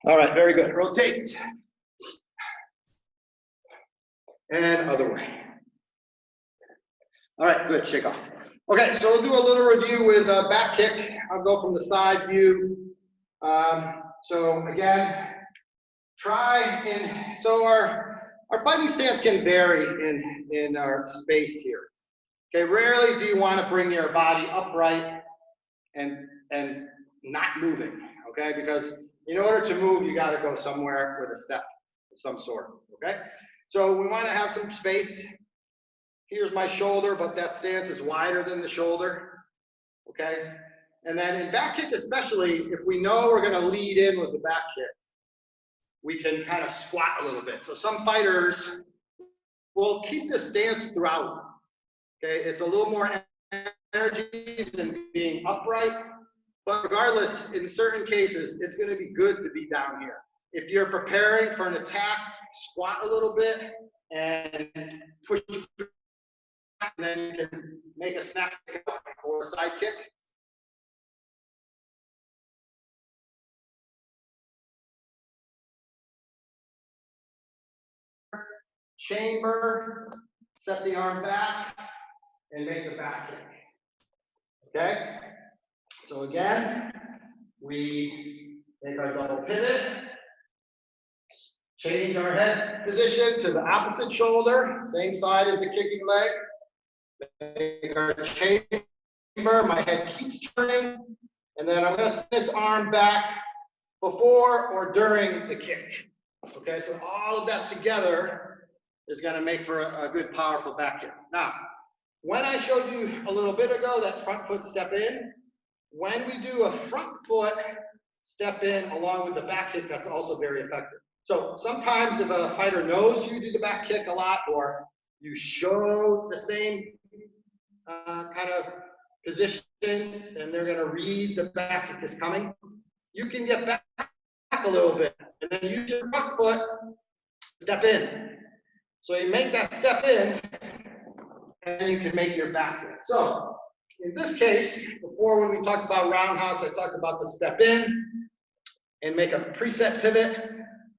All right, very good. Rotate. And other way. All right, good. Shake off. Okay, so we'll do a little review with back kick. I'll go from the side view. So again, so our fighting stance can vary in our space here. Okay, rarely do you want to bring your body upright and not moving, okay? Because in order to move, you got to go somewhere with a step of some sort, okay? So we want to have some space. Here's my shoulder, but that stance is wider than the shoulder, okay? And then in back kick especially, if we know we're going to lead in with the back kick, we can kind of squat a little bit. So some fighters will keep the stance throughout, okay? It's a little more energy than being upright, but regardless, in certain cases, it's going to be good to be down here. If you're preparing for an attack, squat a little bit and push back, and then you can make a snap kick or a side kick. Chamber, set the arm back, and make the back kick. Okay? So again, we make our double pivot, change our head position to the opposite shoulder, same side as the kicking leg. Make our chamber, my head keeps turning, and then I'm going to send this arm back before or during the kick. Okay, so all of that together is going to make for a good, powerful back kick. Now, when I showed you a little bit ago that front foot step in, when we do a front foot step in along with the back kick, that's also very effective. So sometimes if a fighter knows you do the back kick a lot, or you show the same kind of position, and they're going to read the back kick is coming, you can get back a little bit, and then use your front foot, step in. So you make that step in, and you can make your back kick. So in this case, before when we talked about roundhouse, I talked about the step in and make a preset pivot.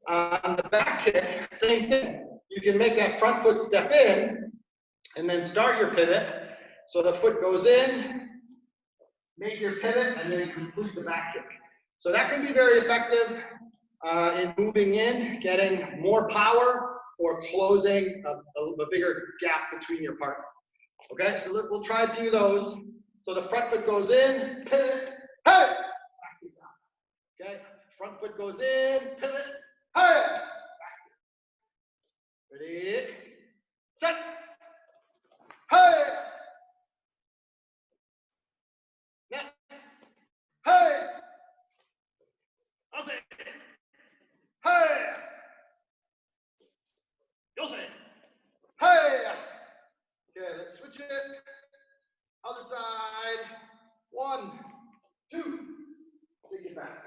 On the back kick, same thing. You can make that front foot step in and then start your pivot. So the foot goes in, make your pivot, and then complete the back kick. So that can be very effective in moving in, getting more power, or closing a bigger gap between your partner. Okay, so we'll try a few of those. So the front foot goes in, pivot, hey! Okay, front foot goes in, pivot, hey! Ready, set, hey! Net, hey! I'll say, hey! You'll say, hey! Okay, let's switch it. Other side. 1, 2, take it back.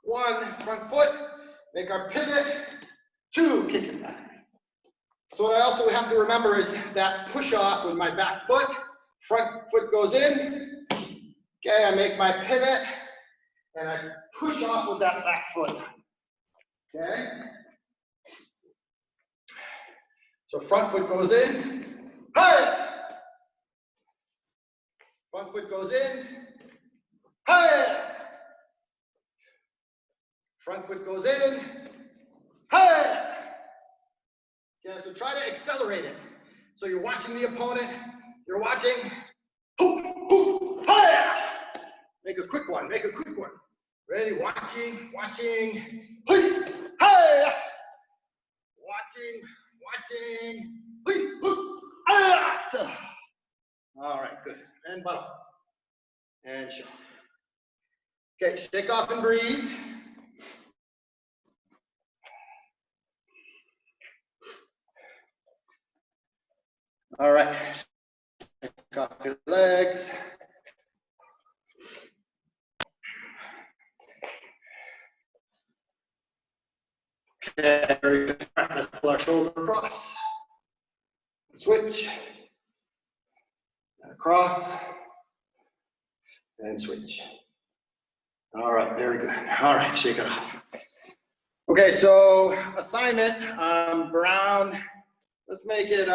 1, front foot, make our pivot. 2, kick it back. So what I also have to remember is that push off with my back foot. Front foot goes in. Okay, I make my pivot, and I push off with that back foot. Okay? So front foot goes in. Hey! Front foot goes in. Hey! Front foot goes in. Hey! Yeah, so try to accelerate it. So you're watching the opponent. You're watching. Hoop, hoop, hey! Make a quick one. Make a quick one. Ready? Watching. Hey! Hey! Watching. All right, good. And bottom. And show. Okay, shake off and breathe. All right. Shake off your legs. Okay, very good. Let's pull our shoulder across. Switch. And across. And switch. All right, very good. good. All right, shake it off. Okay, so assignment, brown. Let's make it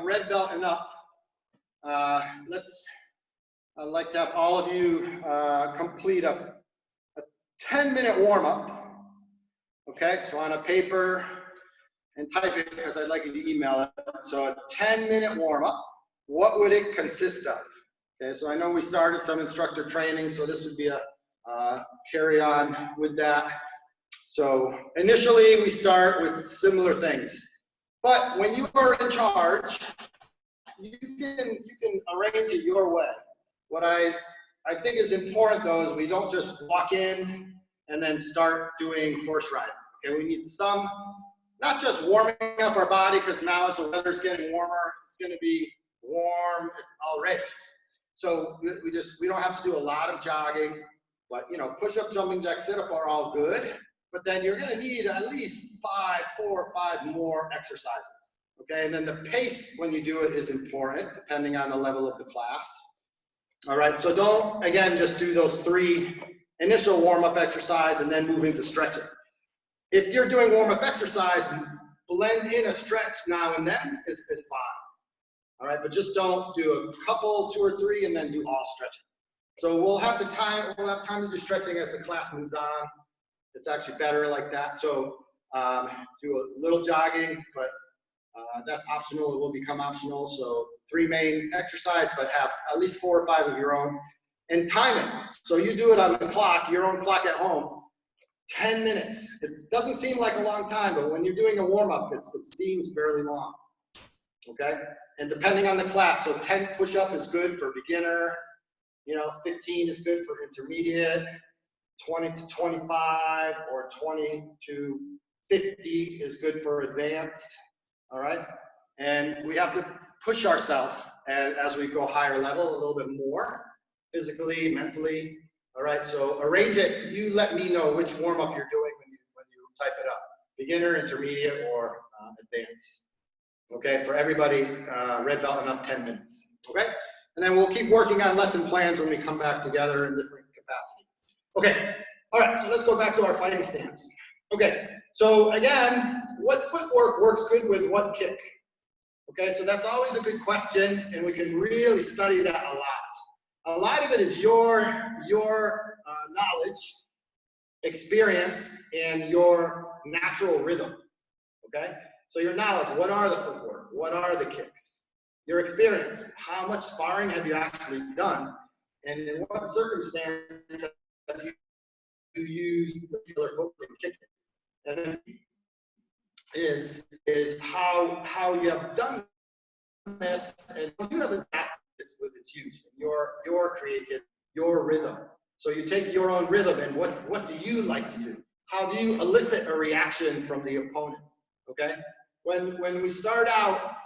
red belt and up. I'd like to have all of you complete a 10-minute warm-up. Okay, so on a paper and type it because I'd like you to email it. So a 10-minute warm-up, what would it consist of? Okay, so I know we started some instructor training, so this would be a carry on with that. So initially we start with similar things, but when you are in charge, you can arrange it your way. What I think is important though is we don't just walk in and then start doing horse riding. Okay, we need some, not just warming up our body, because now as the weather's getting warmer, it's going to be warm already. So we don't have to do a lot of jogging, but you know, push up, jumping jack, sit up are all good. But then you're going to need at least 4 or 5 more exercises. Okay, and then the pace when you do it is important, depending on the level of the class. All right, so don't, again, just do those 3 initial warm-up exercise and then move into stretching. If you're doing warm-up exercise, blend in a stretch now and then is fine. All right, but just don't do a couple, 2 or 3, and then do all stretching. So we'll have time to do stretching as the class moves on. It's actually better like that. So do a little jogging, but that's optional. It will become optional. So 3 main exercise, but have at least 4 or 5 of your own. And time it. So you do it on the clock, your own clock at home, 10 minutes. It doesn't seem like a long time, but when you're doing a warm-up, it seems fairly long. Okay? And depending on the class, so 10 push-up is good for beginner, you know, 15 is good for intermediate, 20 to 25 or 20 to 50 is good for advanced, all right? And we have to push ourselves as we go higher level a little bit more, physically, mentally, all right? So arrange it. You let me know which warm-up you're doing when you type it up, beginner, intermediate, or advanced. Okay, for everybody, red belt and up 10 minutes, okay? And then we'll keep working on lesson plans when we come back together in different capacities. Okay, all right, so let's go back to our fighting stance. Okay, so again, what footwork works good with what kick? Okay, so that's always a good question, and we can really study that a lot. A lot of it is your knowledge, experience, and your natural rhythm, okay? So your knowledge, what are the footwork? What are the kicks? Your experience, how much sparring have you actually done? And in what circumstances have you used particular footwork and kick? And is how you have done this, and you have adapted this with its use, your creative, your rhythm. So you take your own rhythm and what do you like to do? How do you elicit a reaction from the opponent? Okay? When we start out,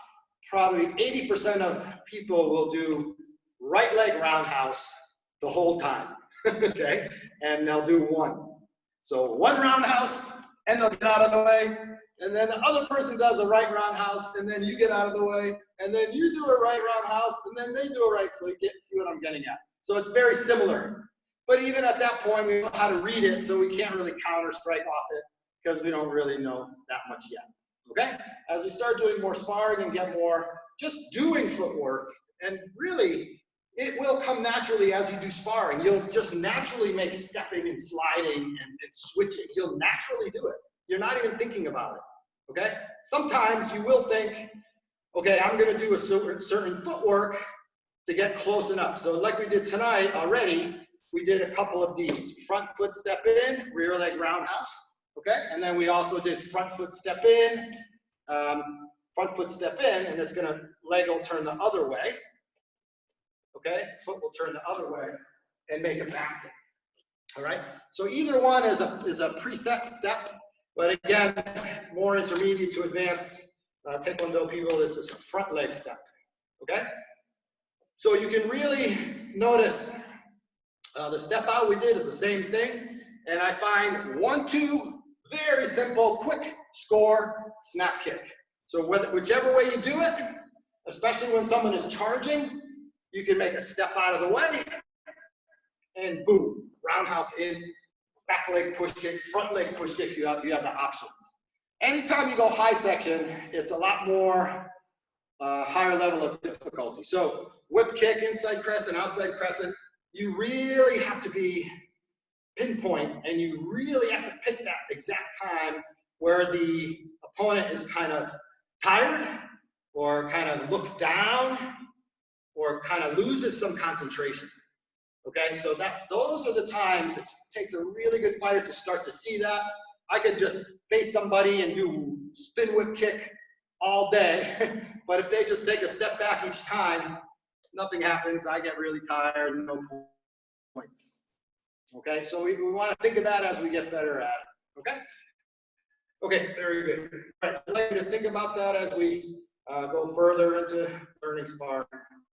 probably 80% of people will do right leg roundhouse the whole time, okay? And they'll do 1. So 1 roundhouse, and they'll get out of the way, and then the other person does a right roundhouse, and then you get out of the way, and then you do a right roundhouse, and then they do a right, so you see what I'm getting at. So it's very similar. But even at that point, we know how to read it, so we can't really counter strike off it, because we don't really know that much yet. Okay? As we start doing more sparring and get more just doing footwork, and really, it will come naturally as you do sparring. You'll just naturally make stepping and sliding and switching. You'll naturally do it. You're not even thinking about it. Okay? Sometimes you will think, okay, I'm going to do a certain footwork to get close enough. So like we did tonight already, we did a couple of these. Front foot step in, rear leg roundhouse. Okay, and then we also did front foot step in, and it's gonna, leg will turn the other way. Okay, foot will turn the other way and make a back. All right, so either one is a preset step, but again, more intermediate to advanced Taekwondo people, this is a front leg step. Okay, so you can really notice the step out we did is the same thing, and I find 1, 2. Very simple, quick score, snap kick. So whichever way you do it, especially when someone is charging, you can make a step out of the way, and boom, roundhouse in, back leg push kick, front leg push kick, you have the options. Anytime you go high section, it's a lot more higher level of difficulty. So whip kick, inside crescent, outside crescent, you really have to be pinpoint, and you really have to pick that exact time where the opponent is kind of tired or kind of looks down or kind of loses some concentration. Okay, so those are the times it takes a really good fighter to start to see that. I could just face somebody and do spin whip kick all day, but if they just take a step back each time, nothing happens. I get really tired and no points. Okay, so we want to think of that as we get better at it. Okay? Okay, very good. All right, so I'd like you to think about that as we go further into learning spar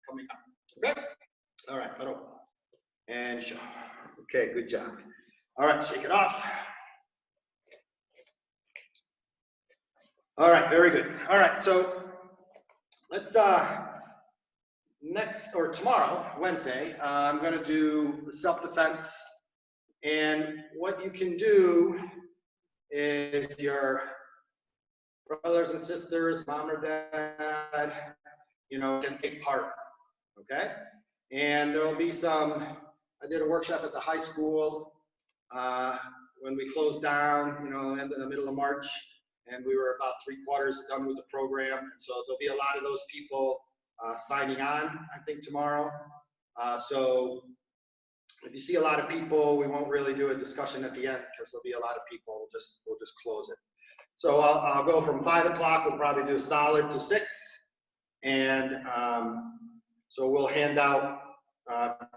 coming up. Okay? All right, and show. Okay, good job. All right, shake it off. All right, very good. All right, so let's tomorrow, Wednesday, I'm going to do self-defense. And what you can do is your brothers and sisters, mom or dad, can take part, okay? And there will be I did a workshop at the high school when we closed down, in the middle of March, and we were about 3/4 done with the program. And so there'll be a lot of those people signing on, I think, tomorrow. So if you see a lot of people, we won't really do a discussion at the end because there'll be a lot of people. We'll just close it. So I'll go from 5 o'clock. We'll probably do a solid to 6, and so we'll hand out.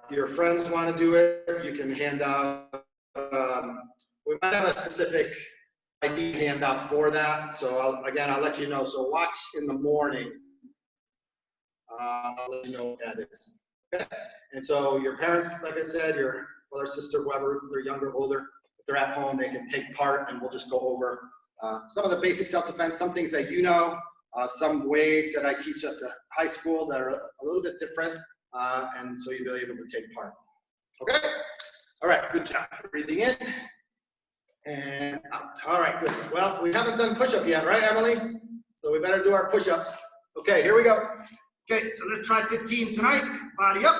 If your friends want to do it, you can hand out. We might have a specific ID handout for that. So I'll let you know. So watch in the morning. I'll let you know what that is. Okay. And so your parents, like I said, your brother, sister, whoever, they're younger, older, if they're at home, they can take part, and we'll just go over some of the basic self-defense, some things that some ways that I teach at the high school that are a little bit different, and so you'll be able to take part. Okay? All right, good job. Breathing in and out. All right, good. Well, we haven't done push-up yet, right, Emily? So we better do our push-ups. Okay, here we go. Okay, so let's try 15 tonight. Body up.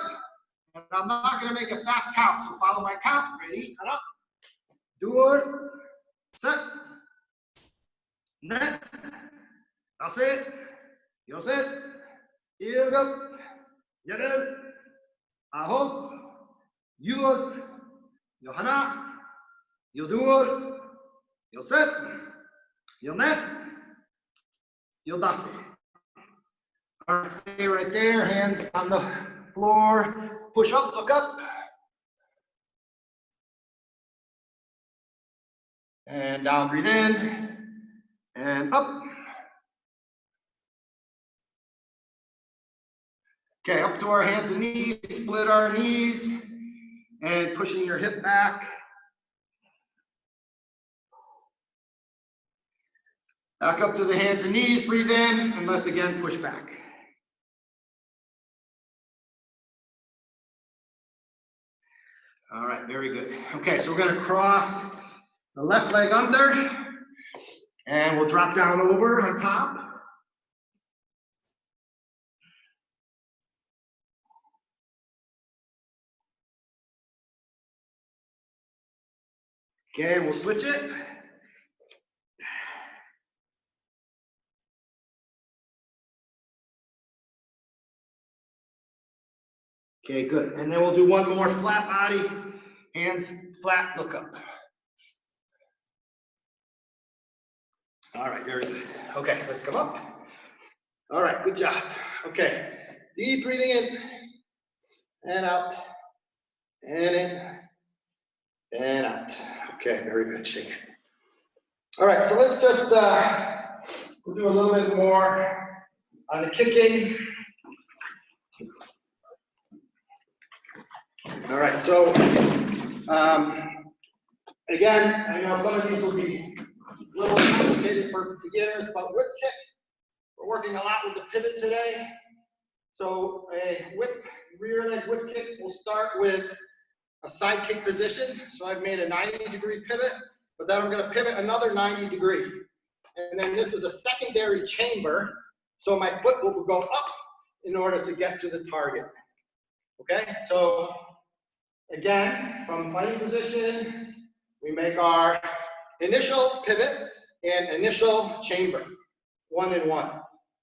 And I'm not going to make a fast count, so follow my count. Ready? And up. Do it. Set. Net. That's it. You're set. Here we go. You're in. Aho. You. Johanna. You do it. You're set. You're net. You're das it. All right, stay right there, hands on the floor. Push up, look up. And down, breathe in. And up. Okay, up to our hands and knees, split our knees. And pushing your hip back. Back up to the hands and knees, breathe in, and let's again push back. All right, very good. Okay, so we're gonna cross the left leg under, and we'll drop down over on top. Okay, and we'll switch it. Okay, good. And then we'll do one more flat body, hands flat, look up. All right, very good. Okay, let's come up. All right, good job. Okay, deep breathing in and out, and in and out. Okay, very good. Shake it. All right, so let's just we'll do a little bit more on the kicking. All right, so again, I know some of these will be a little complicated for beginners, but whip kick, we're working a lot with the pivot today. So a rear leg whip kick, we'll start with a side kick position. So I've made a 90-degree pivot, but then I'm gonna pivot another 90-degree. And then this is a secondary chamber. So my foot will go up in order to get to the target. Okay, so again, from fighting position, we make our initial pivot and initial chamber, 1 and 1.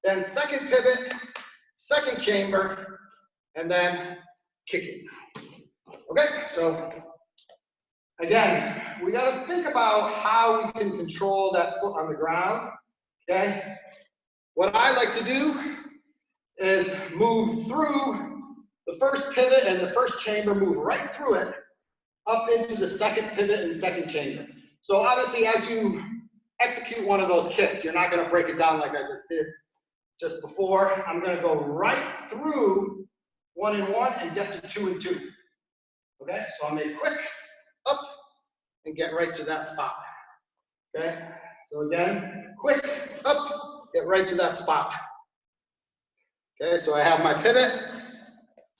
Then second pivot, second chamber, and then kicking. Okay, so again, we gotta think about how we can control that foot on the ground, okay? What I like to do is move through the first pivot and the first chamber, move right through it, up into the second pivot and second chamber. So obviously, as you execute one of those kicks, you're not gonna break it down like I just did just before. I'm gonna go right through 1 and 1 and get to 2 and 2. Okay, so I'll make quick, up, and get right to that spot. Okay, so again, quick, up, get right to that spot. Okay, so I have my pivot,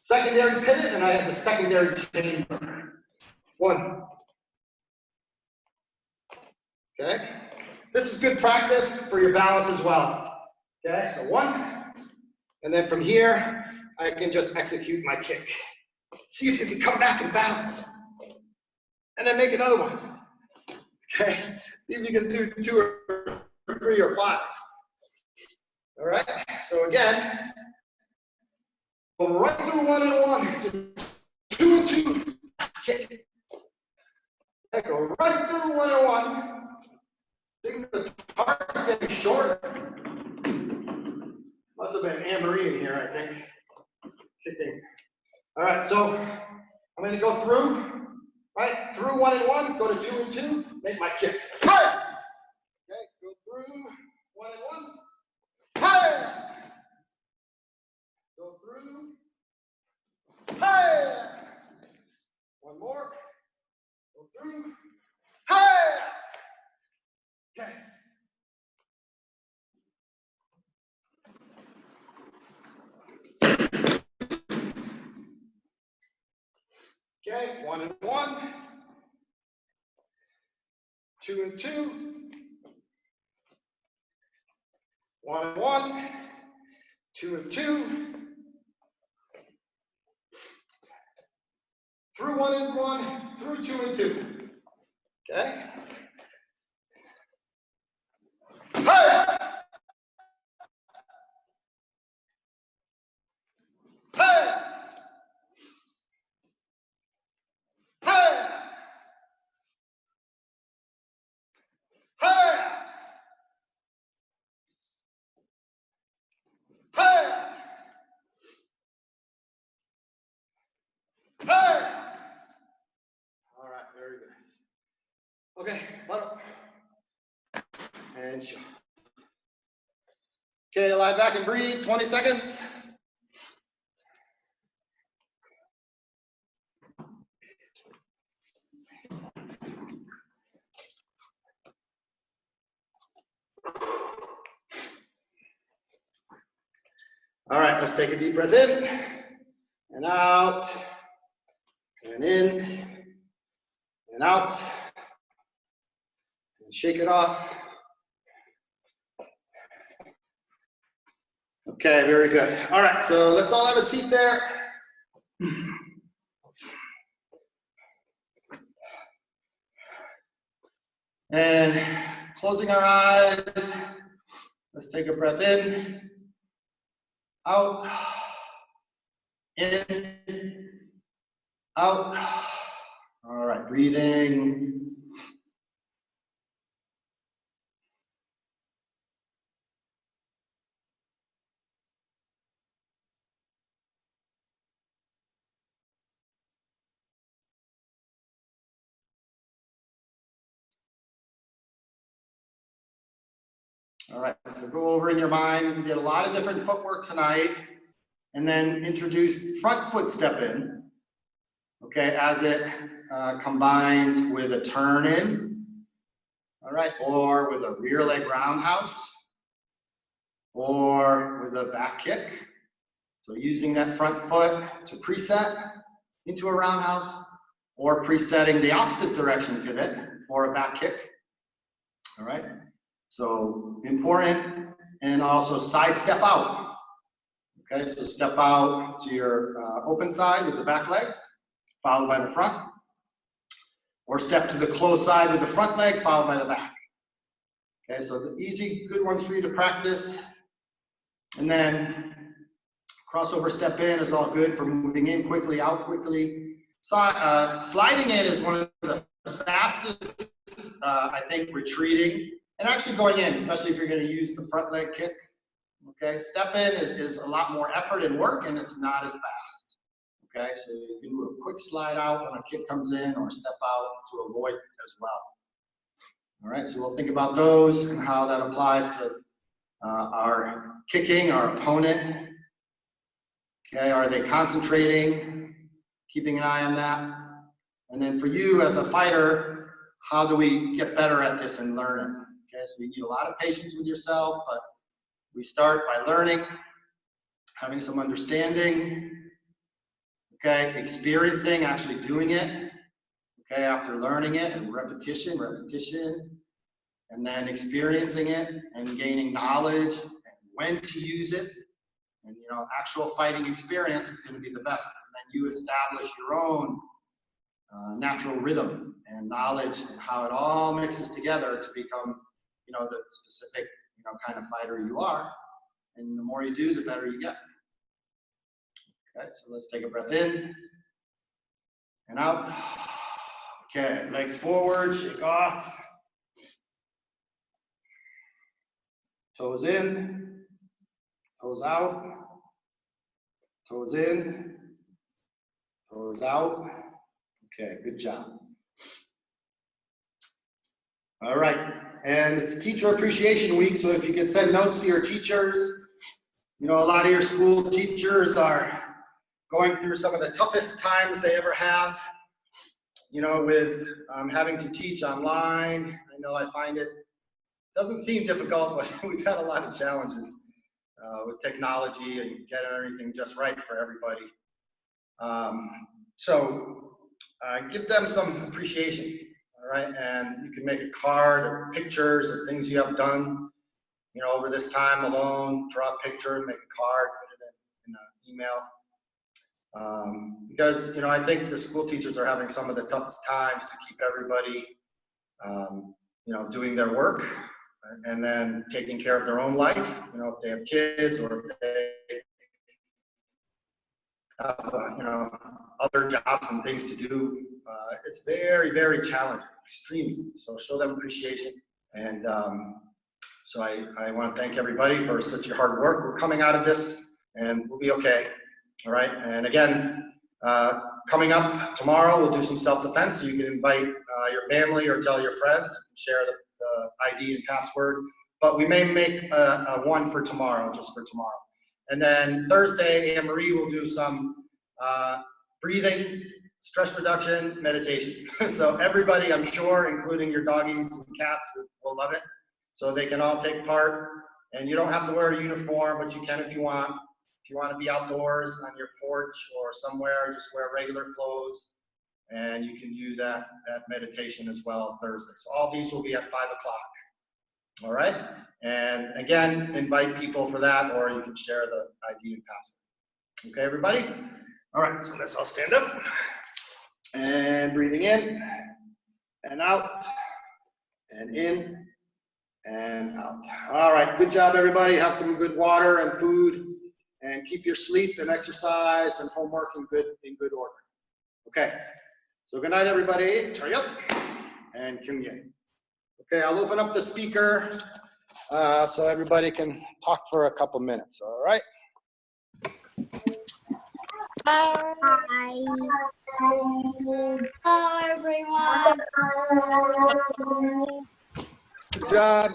secondary pivot, and I have the secondary chamber. 1. Okay, this is good practice for your balance as well. Okay, so 1, and then from here, I can just execute my kick. See if you can come back and balance. And then make another one. Okay, see if you can do 2 or 3 or 5. All right, so again, go right through 1 and 1 to 2 and 2, kick. Okay, go right through 1 and 1. Think the target's getting shorter. Must have been Anne-Marie in here, I think, kicking. All right, so I'm going to go through, right, through 1 and 1, go to 2 and 2, make my kick. Fire! Okay, go through 1 and 1, fire! Go through, fire! 1 more, go through, fire! Okay. Okay, 1 and 1, 2 and 2, 1 and 1, 2 and 2, through 1 and 1, through 2 and 2. Okay. Hey! Hey! Hey! Hey! Hey! Hey! All right, very good. Okay, butt up. And show. Okay, lie back and breathe, 20 seconds. All right, let's take a deep breath in and out and in and out and shake it off. Okay, very good. All right, so let's all have a seat there. And closing our eyes, let's take a breath in, out, in, out. All right, breathing. All right, so go over in your mind. We did a lot of different footwork tonight, and then introduce front foot step in, okay, as it combines with a turn in, all right, or with a rear leg roundhouse, or with a back kick. So using that front foot to preset into a roundhouse, or presetting the opposite direction pivot for a back kick. All right, so important. And also side step out. Okay, so step out to your open side with the back leg, followed by the front. Or step to the closed side with the front leg, followed by the back. Okay, so the easy, good ones for you to practice. And then crossover step in is all good for moving in quickly, out quickly. Sliding in is one of the fastest, I think, retreating. And actually going in, especially if you're going to use the front leg kick. Okay, step in is a lot more effort and work, and it's not as fast. Okay, so you can do a quick slide out when a kick comes in, or step out to avoid as well. All right, so we'll think about those and how that applies to our kicking, our opponent. Okay, are they concentrating, keeping an eye on that? And then for you as a fighter, how do we get better at this and learn it? Okay, so you need a lot of patience with yourself, but we start by learning, having some understanding, okay, experiencing, actually doing it, okay, after learning it, and repetition, and then experiencing it and gaining knowledge and when to use it. And, you know, actual fighting experience is going to be the best. And then you establish your own natural rhythm and knowledge and how it all mixes together to become, you know, the specific, you know, kind of fighter you are. And the more you do, the better you get. Okay, so let's take a breath in and out. Okay, legs forward, shake off. Toes in, toes out, toes in, toes out. Okay, good job. All right, and it's Teacher Appreciation Week, so if you could send notes to your teachers. You know, a lot of your school teachers are going through some of the toughest times they ever have, you know, with having to teach online. I know I find it doesn't seem difficult, but we've had a lot of challenges with technology and getting everything just right for everybody. So give them some appreciation, all right? And you can make a card or pictures of things you have done, you know, over this time alone. Draw a picture, make a card, put it in an email. Because, you know, I think the school teachers are having some of the toughest times to keep everybody, you know, doing their work and then taking care of their own life, you know, if they have kids or if they have, you know, other jobs and things to do. It's very, very challenging, extremely. So show them appreciation. And so I want to thank everybody for such your hard work. We're coming out of this and we'll be okay. All right. And again, coming up tomorrow, we'll do some self-defense. So you can invite your family or tell your friends and share the ID and password. But we may make a one for tomorrow, just for tomorrow. And then Thursday, Anne Marie will do some breathing, stress reduction, meditation. So everybody, I'm sure, including your doggies and cats, will love it. So they can all take part. And you don't have to wear a uniform, but you can if you want. If you want to be outdoors on your porch or somewhere, just wear regular clothes. And you can do that meditation as well Thursday. So all these will be at 5 o'clock. All right. And again, invite people for that, or you can share the ID and password. Okay, everybody? All right, so let's all stand up. And breathing in and out and in and out. All right, good job, everybody. Have some good water and food, and keep your sleep and exercise and homework in good order. Okay, so good night, everybody. Turn up and Kyungye. Okay, I'll open up the speaker so everybody can talk for a couple minutes. All right. Hi. Hi, everyone. Good job.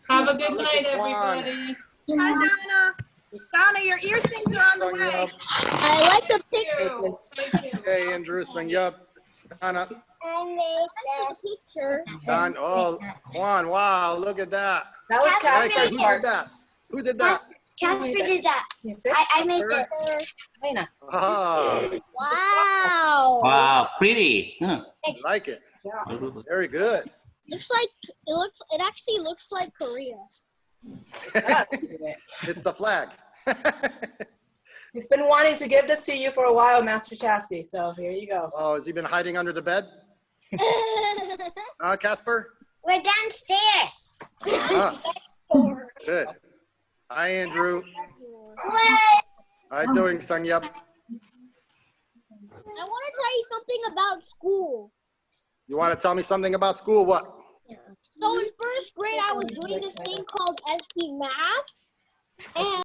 Have a good night, everybody. Hi, Donna. Donna, your ear things are on the way. I like the pictures. Thank you. Hey, Andrew, sing up. Donna. I made the picture. Don, oh, Juan, wow, look at that. That was Cass, Cass. Who did that? Who did that? Casper did that. I made it. Lena. Ah, Wow. Wow, pretty. Huh. I like it. Very good. It actually looks like Korea. It's the flag. He's been wanting to give this to you for a while, Master Chasse. So here you go. Oh, has he been hiding under the bed? Casper? We're downstairs. Ah, good. Hi, Andrew. What? How you doing, Sanyap? I want to tell you something about school. You want to tell me something about school? What? So in first grade, I was doing this thing called ST Math, and